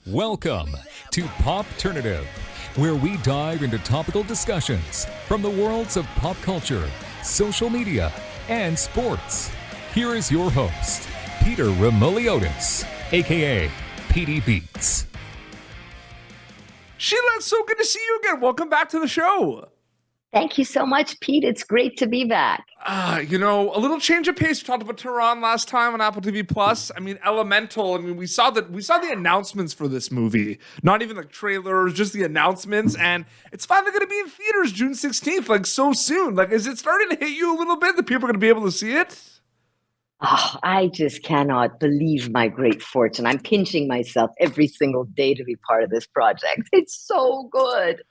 Welcome to Popternative, where we dive into topical discussions from the worlds of pop culture, social media, and sports. Here is your host, Peter Remoliotis, aka PD Beats. Sheila, it's so good to see you again. Welcome back to the show. Thank you so much, Pete. It's great to be back. A little change of pace. We talked about Tehran last time on Apple TV Plus. I mean, Elemental. I mean, we saw the announcements for this movie. Not even like trailers, just the announcements. And it's finally going to be in theaters June 16th, like so soon. Like, is it starting to hit you a little bit that people are going to be able to see it? Oh, I just cannot believe my great fortune. I'm pinching myself every single day to be part of this project. It's so good.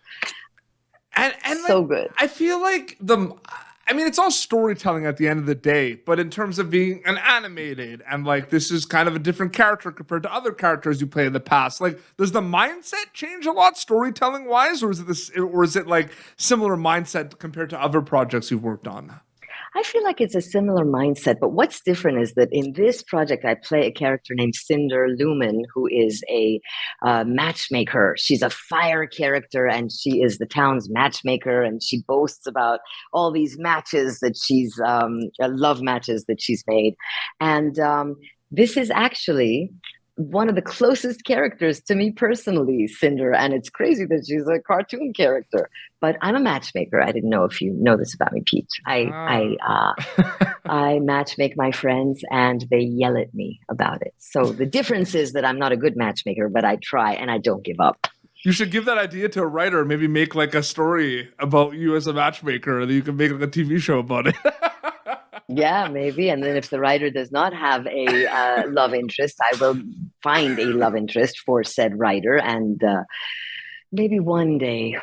And so good. I feel like it's all storytelling at the end of the day, but in terms of being an animated and like this is kind of a different character compared to other characters you play in the past. Like, does the mindset change a lot storytelling wise, or is it like similar mindset compared to other projects you've worked on? I feel like it's a similar mindset, but what's different is that in this project, I play a character named Cinder Lumen, who is a matchmaker. She's a fire character, and she is the town's matchmaker, and she boasts about all these matches that she's, love matches that she's made. And this is actually one of the closest characters to me personally, Cinder, and it's crazy that she's a cartoon character. But I'm a matchmaker. I didn't know if you know this about me, Pete. I matchmake my friends, and they yell at me about it. So the difference is that I'm not a good matchmaker, but I try and I don't give up. You should give that idea to a writer. Maybe make like a story about you as a matchmaker, that you can make like a TV show about it. Yeah, maybe. And then if the writer does not have a love interest, I will find a love interest for said writer. And maybe one day,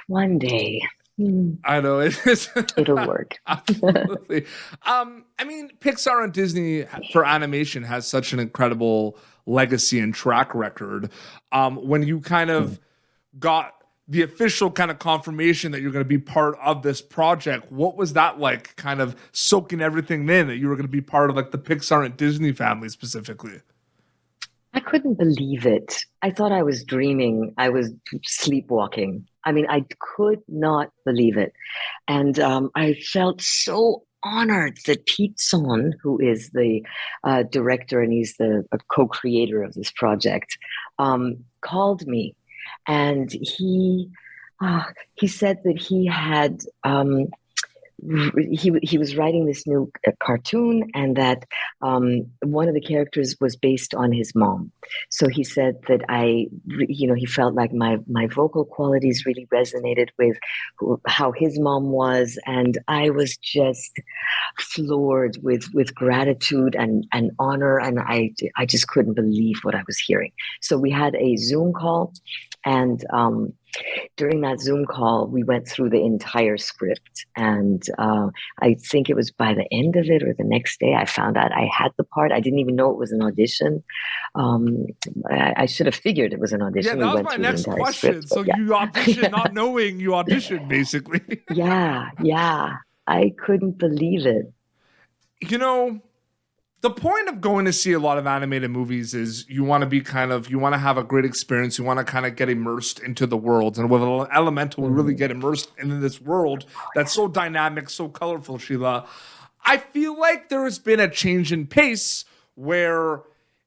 I know it'll work. Absolutely. Pixar and Disney for animation has such an incredible legacy and track record. When you kind of got the official kind of confirmation that you're going to be part of this project, what was that like, kind of soaking everything in that you were going to be part of like the Pixar and Disney family specifically? I couldn't believe it. I thought I was dreaming. I was sleepwalking. I mean, I could not believe it. And I felt so honored that Pete Sohn, who is the director and he's the co-creator of this project, called me. And he said that he had he was writing this new cartoon, and that one of the characters was based on his mom. So he said that he felt like my vocal qualities really resonated with how his mom was, and I was just floored with gratitude and honor, and I just couldn't believe what I was hearing. So we had a Zoom call, and during that Zoom call, we went through the entire script, and I think it was by the end of it or the next day, I found out I had the part. I didn't even know it was an audition. I should have figured it was an audition. Yeah, that was my next question. Script, so yeah. You auditioned not knowing you auditioned, basically. Yeah. I couldn't believe it. The point of going to see a lot of animated movies is you want to have a great experience. You want to kind of get immersed into the world. And with Elemental, we really get immersed into this world that's so dynamic, so colorful, Sheila. I feel like there has been a change in pace where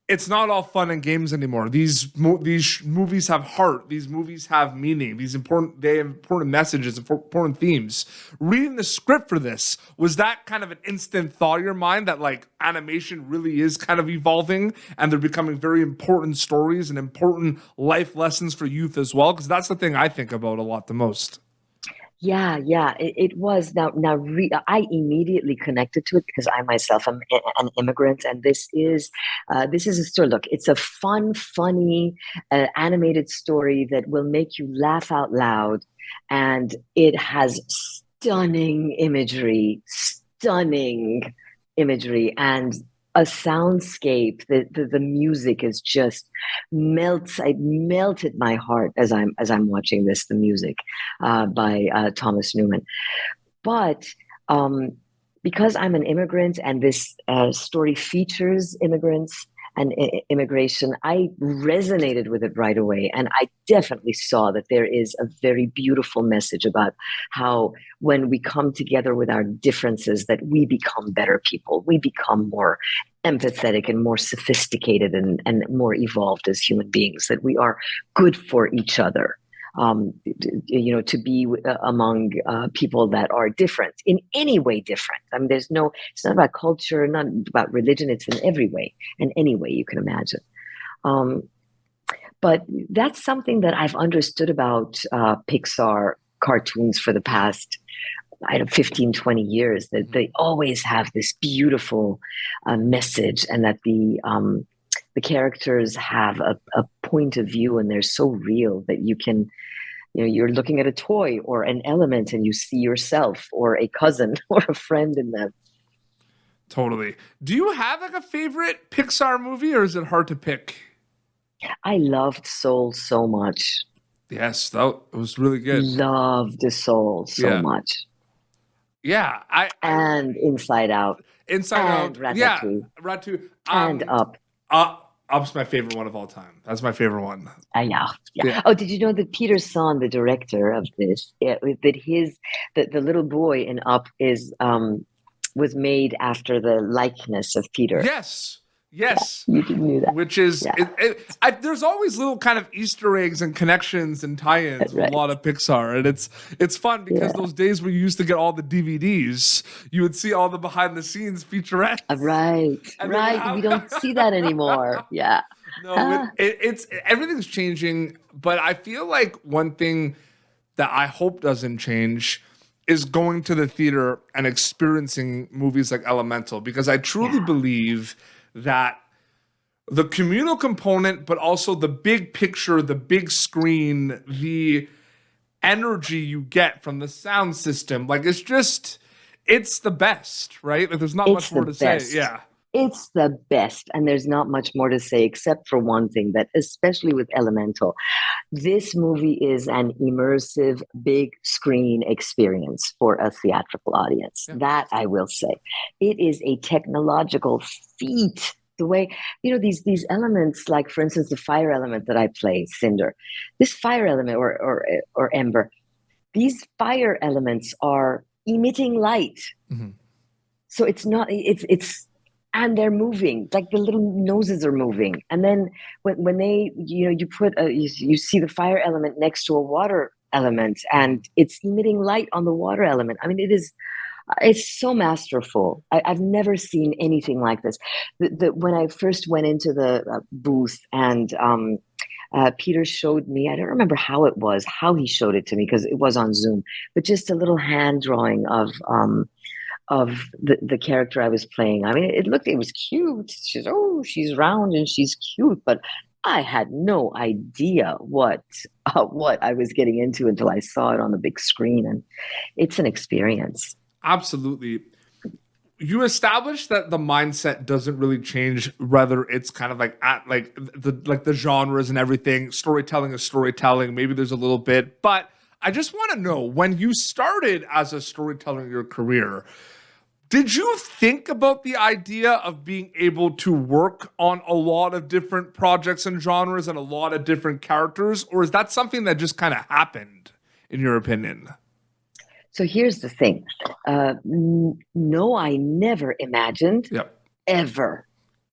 it's not all fun and games anymore. These movies have heart. These movies have meaning. They have important messages, important themes. Reading the script for this, was that kind of an instant thought in your mind that like animation really is kind of evolving and they're becoming very important stories and important life lessons for youth as well? Because that's the thing I think about a lot the most. Yeah, it was. I immediately connected to it because I myself am an immigrant, and this is a story. Look, it's a funny, animated story that will make you laugh out loud, and it has stunning imagery, and a soundscape. The music is just it melted my heart as I'm watching this. The music by Thomas Newman, but because I'm an immigrant and this story features immigrants, and immigration, I resonated with it right away. And I definitely saw that there is a very beautiful message about how when we come together with our differences, that we become better people. We become more empathetic and more sophisticated and more evolved as human beings, that we are good for each other. To be among people that are different in any way different. I mean, it's not about culture, not about religion. It's in every way, in any way you can imagine. But that's something that I've understood about Pixar cartoons for the past 15, 20 years, that they always have this beautiful message, and that the characters have a point of view, and they're so real that you can, you're looking at a toy or an element and you see yourself or a cousin or a friend in them. Totally. Do you have like a favorite Pixar movie, or is it hard to pick? I loved Soul so much. Yes, it was really good. Loved the Soul so much. Yeah. And Inside Out. Inside Out. Ratatouille. Yeah. Ratatouille. And Up. Up's my favorite one of all time. That's my favorite one. Yeah. Oh, did you know that Peter Sohn, the director of this, that the little boy in Up was made after the likeness of Peter? Yes. Yeah, you didn't know that. Which is, there's always little kind of Easter eggs and connections and tie-ins with a lot of Pixar, and it's fun because those days where you used to get all the DVDs, you would see all the behind-the-scenes featurettes. Right. We don't see that anymore. Yeah. No, it's everything's changing, but I feel like one thing that I hope doesn't change is going to the theater and experiencing movies like Elemental, because I truly believe that the communal component, but also the big picture, the big screen, the energy you get from the sound system, like it's the best, right? Like there's not much more to say. Yeah. It's the best. And there's not much more to say, except for one thing, that especially with Elemental, this movie is an immersive big screen experience for a theatrical audience. Yeah. That I will say. It is a technological feat. The way, these elements, like for instance, the fire element that I play, Cinder, this fire element or Ember, these fire elements are emitting light. Mm-hmm. So and they're moving, like the little noses are moving. And then when they, you put you see the fire element next to a water element, and it's emitting light on the water element. I mean, it's so masterful. I've never seen anything like this. When I first went into the booth and Peter showed me, I don't remember how he showed it to me because it was on Zoom, but just a little hand drawing of the character I was playing. I mean, it was cute. She's round and she's cute, but I had no idea what I was getting into until I saw it on the big screen, and it's an experience. Absolutely. You established that the mindset doesn't really change, whether it's kind of like the genres and everything. Storytelling is storytelling. Maybe there's a little bit, but I just want to know, when you started as a storyteller in your career, did you think about the idea of being able to work on a lot of different projects and genres and a lot of different characters, or is that something that just kind of happened, in your opinion? So here's the thing. No, I never imagined, ever.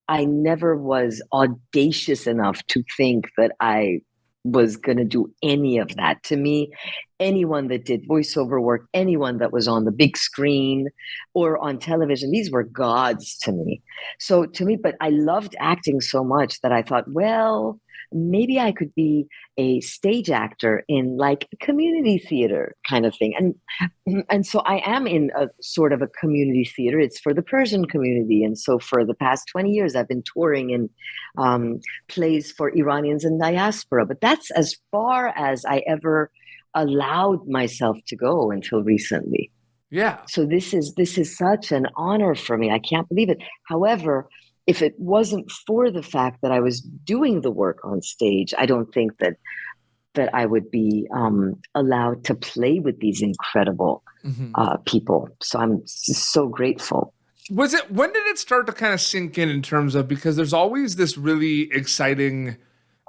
I never was audacious enough to think that I was going to do any of that. To me, anyone that did voiceover work, anyone that was on the big screen or on television, these were gods to me. So to me, but I loved acting so much that I thought, well, maybe I could be a stage actor in like a community theater kind of thing. And so I am in a sort of a community theater. It's for the Persian community. And so for the past 20 years, I've been touring in plays for Iranians in diaspora. But that's as far as I ever allowed myself to go until recently. Yeah. So this is such an honor for me. I can't believe it. However, if it wasn't for the fact that I was doing the work on stage, I don't think that I would be allowed to play with these incredible people. So I'm so grateful. When did it start to kind of sink in terms of, because there's always this really exciting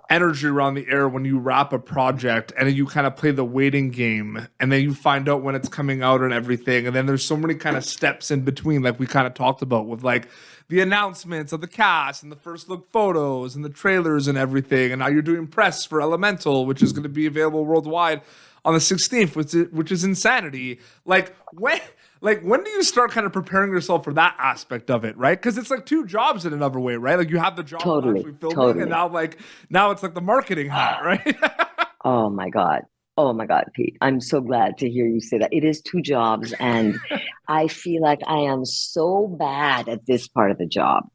energy around the air when you wrap a project and then you kind of play the waiting game and then you find out when it's coming out and everything. And then there's so many kind of steps in between, like we kind of talked about with like the announcements of the cast and the first look photos and the trailers and everything. And now you're doing press for Elemental, which is going to be available worldwide on the 16th, which is insanity. Like when do you start kind of preparing yourself for that aspect of it, right? Because it's like two jobs in another way, right? Like you have the job of actually filming, and now it's like the marketing hat, right? Oh my God, Pete. I'm so glad to hear you say that. It is two jobs, and I feel like I am so bad at this part of the job.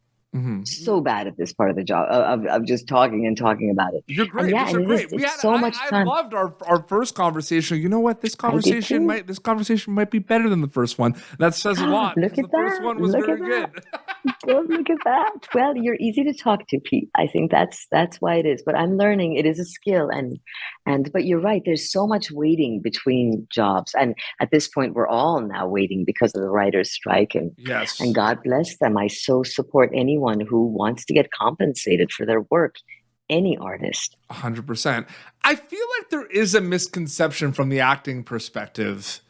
So bad at this part of the job of just talking about it. You're great. You're great. I loved our first conversation. You know what? This conversation might be better than the first one. That says a lot. Look at the first one was very good. Look at that. Well, you're easy to talk to, Pete. I think that's why it is. But I'm learning. It is a skill, but you're right. There's so much waiting between jobs, and at this point, we're all now waiting because of the writers' strike. And yes, and God bless them. I so support anyone who wants to get compensated for their work. Any artist. 100%. I feel like there is a misconception from the acting perspective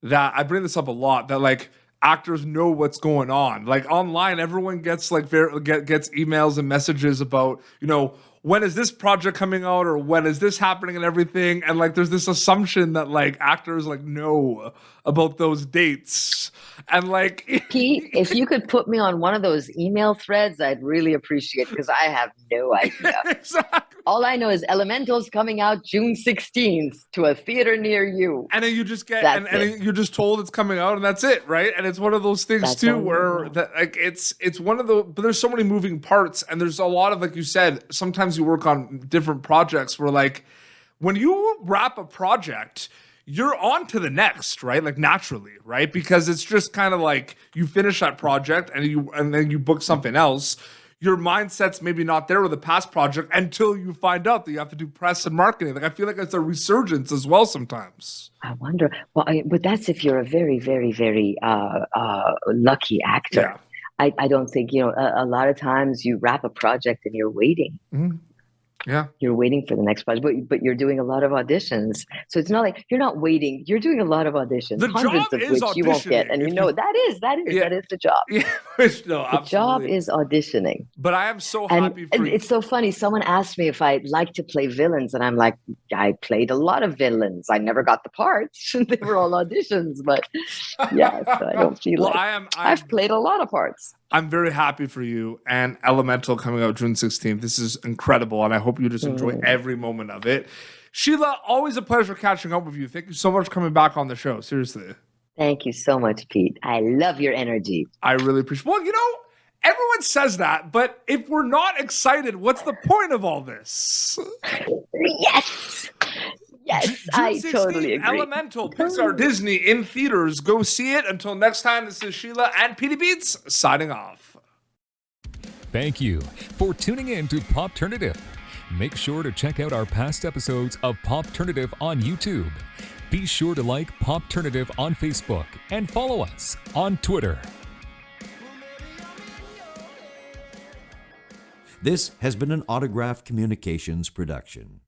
that I bring this up a lot, that like actors know what's going on. Like online, everyone gets like gets emails and messages about, you know, when is this project coming out or when is this happening and everything. And like there's this assumption that like actors like know about those dates. And like Pete, if you could put me on one of those email threads, I'd really appreciate it, because I have no idea. Exactly. All I know is Elemental's coming out June 16th to a theater near you. And then you just get and you're just told it's coming out and that's it, right? And it's one of those things too where that like it's one of the, but there's so many moving parts, and there's a lot of, like you said, sometimes you work on different projects where like when you wrap a project, you're on to the next, right? Like naturally, right? Because it's just kind of like you finish that project and then you book something else. Your mindset's maybe not there with the past project until you find out that you have to do press and marketing. Like I feel like it's a resurgence as well sometimes. I wonder. Well, but that's if you're a very, very, very lucky actor. Yeah. I don't think, a lot of times you wrap a project and you're waiting. Mm-hmm. Yeah. You're waiting for the next project, but you're doing a lot of auditions. So it's not like you're not waiting. You're doing a lot of auditions, the hundreds of which you won't get. And that is the job. Yeah. No, the job is auditioning. But I am so happy for you. It's so funny. Someone asked me if I like to play villains, and I'm like, I played a lot of villains. I never got the parts. They were all auditions, but yeah, so I don't feel I've played a lot of parts. I'm very happy for you, and Elemental coming out June 16th. This is incredible, and I hope you just enjoy every moment of it. Sheila, always a pleasure catching up with you. Thank you so much for coming back on the show. Seriously. Thank you so much, Pete. I love your energy. I really appreciate it. Well, everyone says that, but if we're not excited, what's the point of all this? Yes. Yes, I totally agree. Elemental, Pixar, Disney in theaters. Go see it. Until next time, this is Sheila and Petey Beats signing off. Thank you for tuning in to Popternative. Make sure to check out our past episodes of Popternative on YouTube. Be sure to like Popternative on Facebook and follow us on Twitter. This has been an Autograph Communications production.